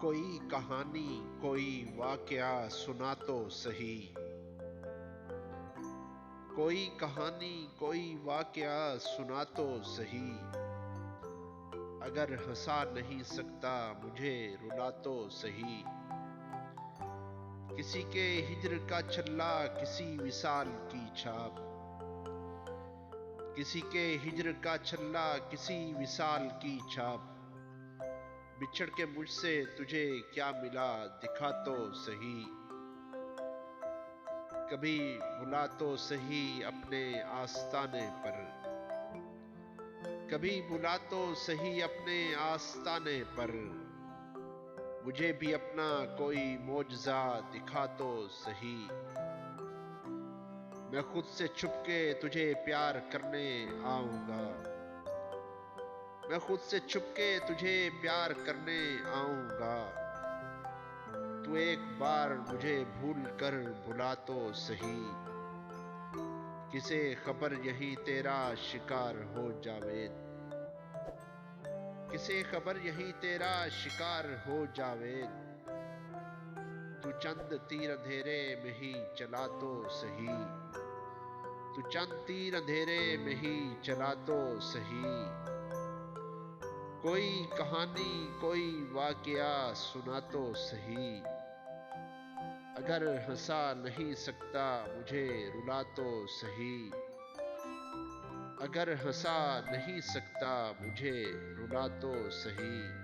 कोई कहानी कोई वाकया सुना तो सही। कोई कहानी कोई वाकया सुना तो सही। अगर हंसा नहीं सकता मुझे रुला तो सही। किसी के हिज्र का छल्ला किसी विसाल की छाप। किसी के हिज्र का छल्ला किसी विसाल की छाप। बिछड़ के मुझसे तुझे क्या मिला दिखा तो सही। कभी बुला तो सही अपने आस्ताने पर। कभी बुला तो सही अपने आस्ताने पर। मुझे भी अपना कोई मौजज़ा दिखा तो सही। मैं खुद से छुपके तुझे प्यार करने आऊंगा। मैं खुद से छुपके तुझे प्यार करने आऊंगा। तू एक बार मुझे भूल कर बुला तो सही। किसे खबर यही तेरा शिकार हो जावेद। किसे खबर यही तेरा शिकार हो जावेद। तू चंद तीर अंधेरे में ही चला तो सही। तू चंद तीर अंधेरे में ही चला तो सही। कोई कहानी कोई वाकया सुना तो सही। अगर हंसा नहीं सकता मुझे रुला तो सही। अगर हंसा नहीं सकता मुझे रुला तो सही।